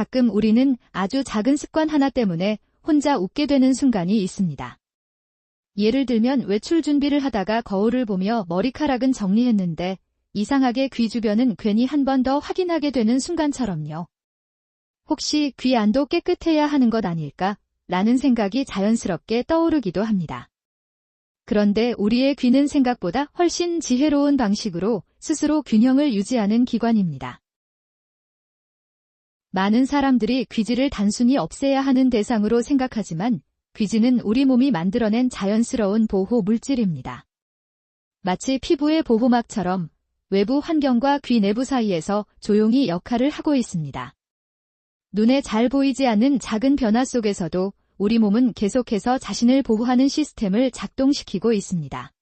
가끔 우리는 아주 작은 습관 하나 때문에 혼자 웃게 되는 순간이 있습니다. 예를 들면 외출 준비를 하다가 거울을 보며 머리카락은 정리했는데 이상하게 귀 주변은 괜히 한 번 더 확인하게 되는 순간처럼요. 혹시 귀 안도 깨끗해야 하는 것 아닐까? 라는 생각이 자연스럽게 떠오르기도 합니다. 그런데 우리의 귀는 생각보다 훨씬 지혜로운 방식으로 스스로 균형을 유지하는 기관입니다. 많은 사람들이 귀지를 단순히 없애야 하는 대상으로 생각하지만 귀지는 우리 몸이 만들어낸 자연스러운 보호 물질입니다. 마치 피부의 보호막처럼 외부 환경과 귀 내부 사이에서 조용히 역할을 하고 있습니다. 눈에 잘 보이지 않는 작은 변화 속에서도 우리 몸은 계속해서 자신을 보호하는 시스템을 작동시키고 있습니다.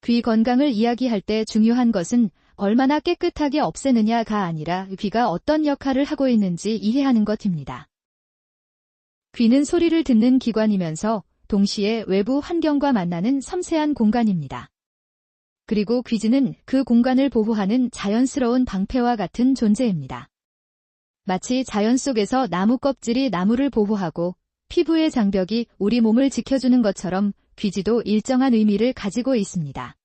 귀 건강을 이야기할 때 중요한 것은 얼마나 깨끗하게 없애느냐가 아니라 귀가 어떤 역할을 하고 있는지 이해하는 것입니다. 귀는 소리를 듣는 기관이면서 동시에 외부 환경과 만나는 섬세한 공간입니다. 그리고 귀지는 그 공간을 보호하는 자연스러운 방패와 같은 존재입니다. 마치 자연 속에서 나무 껍질이 나무를 보호하고 피부의 장벽이 우리 몸을 지켜주는 것처럼 귀지도 일정한 의미를 가지고 있습니다.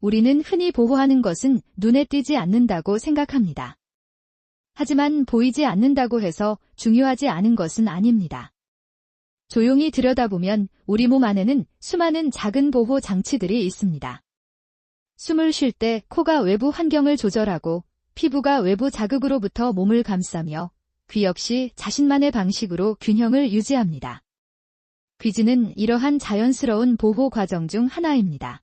우리는 흔히 보호하는 것은 눈에 띄지 않는다고 생각합니다. 하지만 보이지 않는다고 해서 중요하지 않은 것은 아닙니다. 조용히 들여다보면 우리 몸 안에는 수많은 작은 보호 장치들이 있습니다. 숨을 쉴 때 코가 외부 환경을 조절하고 피부가 외부 자극으로부터 몸을 감싸며 귀 역시 자신만의 방식으로 균형을 유지합니다. 귀지는 이러한 자연스러운 보호 과정 중 하나입니다.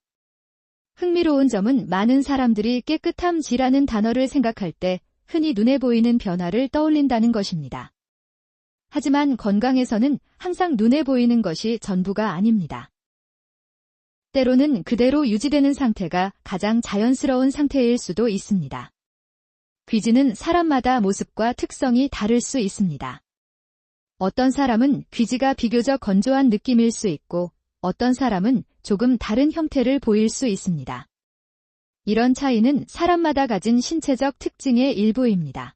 흥미로운 점은 많은 사람들이 깨끗함이라는 단어를 생각할 때 흔히 눈에 보이는 변화를 떠올린다는 것입니다. 하지만 건강에서는 항상 눈에 보이는 것이 전부가 아닙니다. 때로는 그대로 유지되는 상태가 가장 자연스러운 상태일 수도 있습니다. 귀지는 사람마다 모습과 특성이 다를 수 있습니다. 어떤 사람은 귀지가 비교적 건조한 느낌일 수 있고 어떤 사람은 조금 다른 형태를 보일 수 있습니다. 이런 차이는 사람마다 가진 신체적 특징의 일부입니다.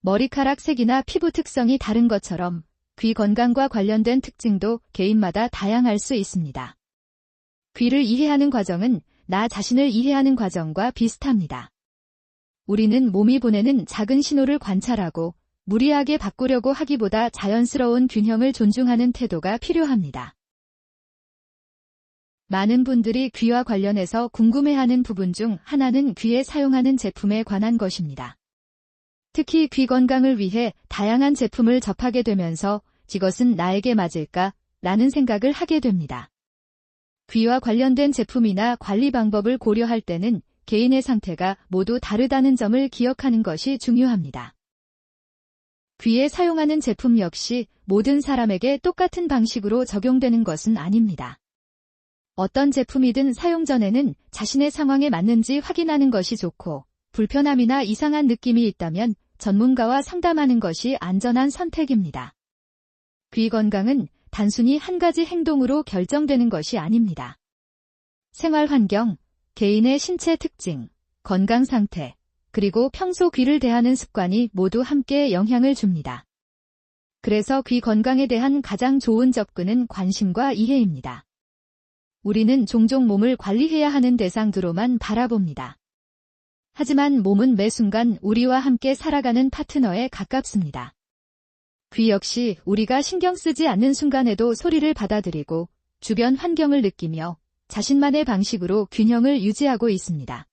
머리카락 색이나 피부 특성이 다른 것처럼 귀 건강과 관련된 특징도 개인마다 다양할 수 있습니다. 귀를 이해하는 과정은 나 자신을 이해하는 과정과 비슷합니다. 우리는 몸이 보내는 작은 신호를 관찰하고 무리하게 바꾸려고 하기보다 자연스러운 균형을 존중하는 태도가 필요합니다. 많은 분들이 귀와 관련해서 궁금해하는 부분 중 하나는 귀에 사용하는 제품에 관한 것입니다. 특히 귀 건강을 위해 다양한 제품을 접하게 되면서 이것은 나에게 맞을까? 라는 생각을 하게 됩니다. 귀와 관련된 제품이나 관리 방법을 고려할 때는 개인의 상태가 모두 다르다는 점을 기억하는 것이 중요합니다. 귀에 사용하는 제품 역시 모든 사람에게 똑같은 방식으로 적용되는 것은 아닙니다. 어떤 제품이든 사용 전에는 자신의 상황에 맞는지 확인하는 것이 좋고 불편함이나 이상한 느낌이 있다면 전문가와 상담하는 것이 안전한 선택입니다. 귀 건강은 단순히 한 가지 행동으로 결정되는 것이 아닙니다. 생활 환경, 개인의 신체 특징, 건강 상태, 그리고 평소 귀를 대하는 습관이 모두 함께 영향을 줍니다. 그래서 귀 건강에 대한 가장 좋은 접근은 관심과 이해입니다. 우리는 종종 몸을 관리해야 하는 대상으로만 바라봅니다. 하지만 몸은 매 순간 우리와 함께 살아가는 파트너에 가깝습니다. 귀 역시 우리가 신경 쓰지 않는 순간에도 소리를 받아들이고 주변 환경을 느끼며 자신만의 방식으로 균형을 유지하고 있습니다.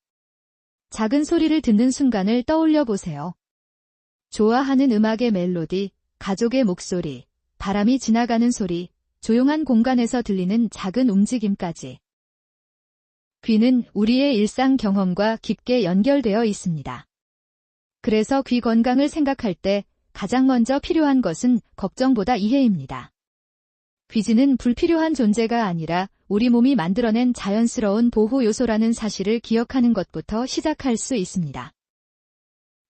작은 소리를 듣는 순간을 떠올려 보세요. 좋아하는 음악의 멜로디, 가족의 목소리, 바람이 지나가는 소리, 조용한 공간에서 들리는 작은 움직임까지. 귀는 우리의 일상 경험과 깊게 연결되어 있습니다. 그래서 귀 건강을 생각할 때 가장 먼저 필요한 것은 걱정보다 이해입니다. 귀지는 불필요한 존재가 아니라 우리 몸이 만들어낸 자연스러운 보호 요소라는 사실을 기억하는 것부터 시작할 수 있습니다.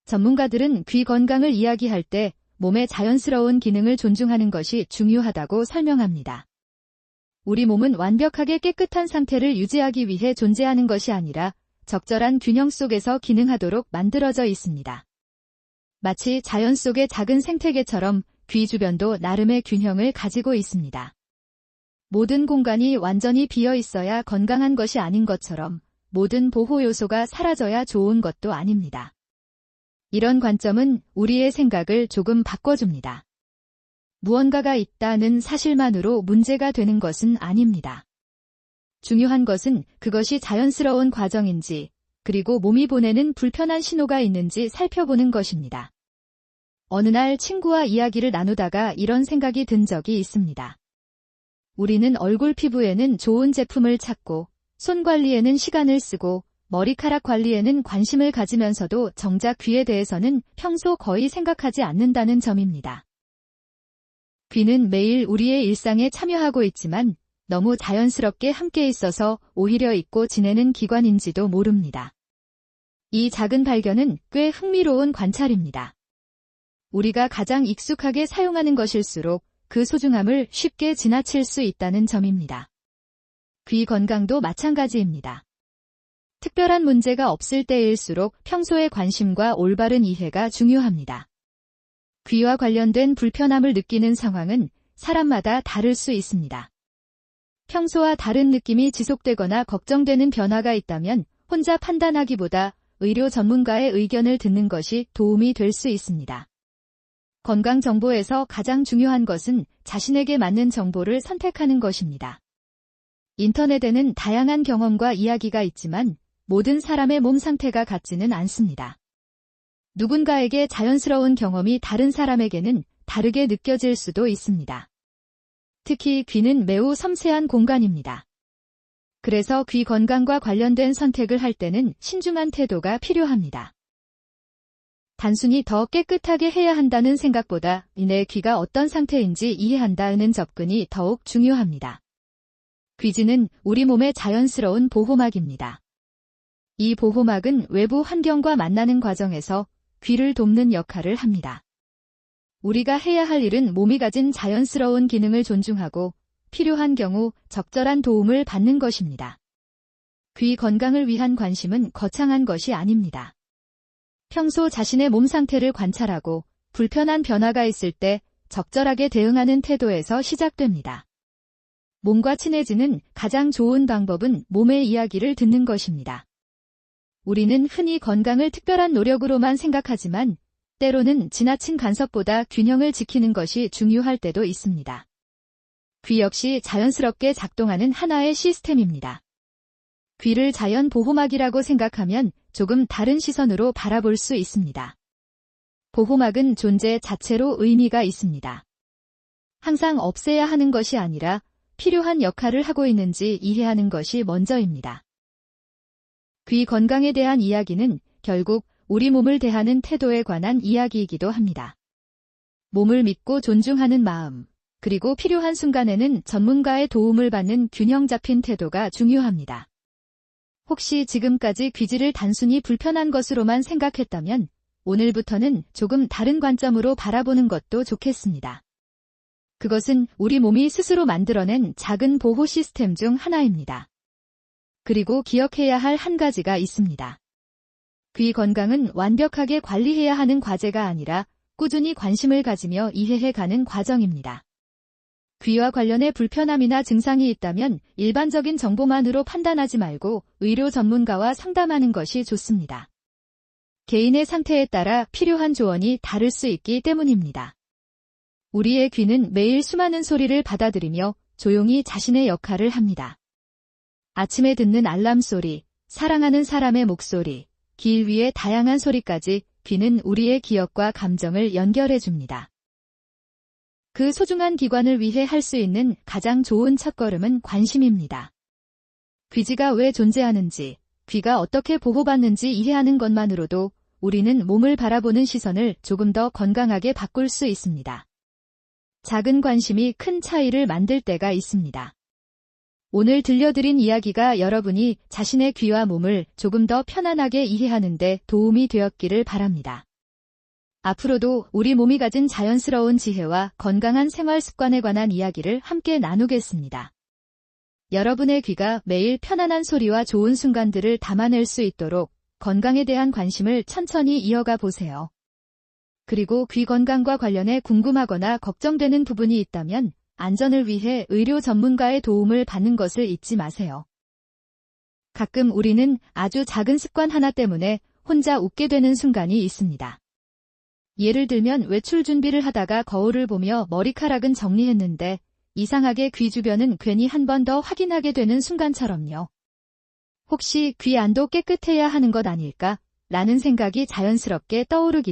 전문가들은 귀 건강을 이야기할 때 몸의 자연스러운 기능을 존중하는 것이 중요하다고 설명합니다. 우리 몸은 완벽하게 깨끗한 상태를 유지하기 위해 존재하는 것이 아니라 적절한 균형 속에서 기능하도록 만들어져 있습니다. 마치 자연 속의 작은 생태계처럼 귀 주변도 나름의 균형을 가지고 있습니다. 모든 공간이 완전히 비어 있어야 건강한 것이 아닌 것처럼 모든 보호 요소가 사라져야 좋은 것도 아닙니다. 이런 관점은 우리의 생각을 조금 바꿔줍니다. 무언가가 있다는 사실만으로 문제가 되는 것은 아닙니다. 중요한 것은 그것이 자연스러운 과정인지, 그리고 몸이 보내는 불편한 신호가 있는지 살펴보는 것입니다. 어느 날 친구와 이야기를 나누다가 이런 생각이 든 적이 있습니다. 우리는 얼굴 피부에는 좋은 제품을 찾고, 손 관리에는 시간을 쓰고, 머리카락 관리에는 관심을 가지면서도 정작 귀에 대해서는 평소 거의 생각하지 않는다는 점입니다. 귀는 매일 우리의 일상에 참여하고 있지만 너무 자연스럽게 함께 있어서 오히려 잊고 지내는 기관인지도 모릅니다. 이 작은 발견은 꽤 흥미로운 관찰입니다. 우리가 가장 익숙하게 사용하는 것일수록 그 소중함을 쉽게 지나칠 수 있다는 점입니다. 귀 건강도 마찬가지입니다. 특별한 문제가 없을 때일수록 평소의 관심과 올바른 이해가 중요합니다. 귀와 관련된 불편함을 느끼는 상황은 사람마다 다를 수 있습니다. 평소와 다른 느낌이 지속되거나 걱정되는 변화가 있다면 혼자 판단하기보다 의료 전문가의 의견을 듣는 것이 도움이 될 수 있습니다. 건강 정보에서 가장 중요한 것은 자신에게 맞는 정보를 선택하는 것입니다. 인터넷에는 다양한 경험과 이야기가 있지만 모든 사람의 몸 상태가 같지는 않습니다. 누군가에게 자연스러운 경험이 다른 사람에게는 다르게 느껴질 수도 있습니다. 특히 귀는 매우 섬세한 공간입니다. 그래서 귀 건강과 관련된 선택을 할 때는 신중한 태도가 필요합니다. 단순히 더 깨끗하게 해야 한다는 생각보다 내 귀가 어떤 상태인지 이해한다는 접근이 더욱 중요합니다. 귀지는 우리 몸의 자연스러운 보호막입니다. 이 보호막은 외부 환경과 만나는 과정에서 귀를 돕는 역할을 합니다. 우리가 해야 할 일은 몸이 가진 자연스러운 기능을 존중하고 필요한 경우 적절한 도움을 받는 것입니다. 귀 건강을 위한 관심은 거창한 것이 아닙니다. 평소 자신의 몸 상태를 관찰하고 불편한 변화가 있을 때 적절하게 대응하는 태도에서 시작됩니다. 몸과 친해지는 가장 좋은 방법은 몸의 이야기를 듣는 것입니다. 우리는 흔히 건강을 특별한 노력으로만 생각하지만 때로는 지나친 간섭보다 균형을 지키는 것이 중요할 때도 있습니다. 귀 역시 자연스럽게 작동하는 하나의 시스템입니다. 귀를 자연 보호막이라고 생각하면 조금 다른 시선으로 바라볼 수 있습니다. 보호막은 존재 자체로 의미가 있습니다. 항상 없애야 하는 것이 아니라 필요한 역할을 하고 있는지 이해하는 것이 먼저입니다. 귀 건강에 대한 이야기는 결국 우리 몸을 대하는 태도에 관한 이야기이기도 합니다. 몸을 믿고 존중하는 마음, 그리고 필요한 순간에는 전문가의 도움을 받는 균형 잡힌 태도가 중요합니다. 혹시 지금까지 귀지를 단순히 불편한 것으로만 생각했다면 오늘부터는 조금 다른 관점으로 바라보는 것도 좋겠습니다. 그것은 우리 몸이 스스로 만들어낸 작은 보호 시스템 중 하나입니다. 그리고 기억해야 할 한 가지가 있습니다. 귀 건강은 완벽하게 관리해야 하는 과제가 아니라 꾸준히 관심을 가지며 이해해가는 과정입니다. 귀와 관련해 불편함이나 증상이 있다면 일반적인 정보만으로 판단하지 말고 의료 전문가와 상담하는 것이 좋습니다. 개인의 상태에 따라 필요한 조언이 다를 수 있기 때문입니다. 우리의 귀는 매일 수많은 소리를 받아들이며 조용히 자신의 역할을 합니다. 아침에 듣는 알람 소리, 사랑하는 사람의 목소리, 길 위의 다양한 소리까지 귀는 우리의 기억과 감정을 연결해 줍니다. 그 소중한 기관을 위해 할 수 있는 가장 좋은 첫걸음은 관심입니다. 귀지가 왜 존재하는지, 귀가 어떻게 보호받는지 이해하는 것만으로도 우리는 몸을 바라보는 시선을 조금 더 건강하게 바꿀 수 있습니다. 작은 관심이 큰 차이를 만들 때가 있습니다. 오늘 들려드린 이야기가 여러분이 자신의 귀와 몸을 조금 더 편안하게 이해하는 데 도움이 되었기를 바랍니다. 앞으로도 우리 몸이 가진 자연스러운 지혜와 건강한 생활 습관에 관한 이야기를 함께 나누겠습니다. 여러분의 귀가 매일 편안한 소리와 좋은 순간들을 담아낼 수 있도록 건강에 대한 관심을 천천히 이어가 보세요. 그리고 귀 건강과 관련해 궁금하거나 걱정되는 부분이 있다면 안전을 위해 의료 전문가의 도움을 받는 것을 잊지 마세요. 가끔 우리는 아주 작은 습관 하나 때문에 혼자 웃게 되는 순간이 있습니다. 예를 들면 외출 준비를 하다가 거울을 보며 머리카락은 정리했는데 이상하게 귀 주변은 괜히 한 번 더 확인하게 되는 순간처럼요. 혹시 귀 안도 깨끗해야 하는 것 아닐까? 라는 생각이 자연스럽게 떠오르기도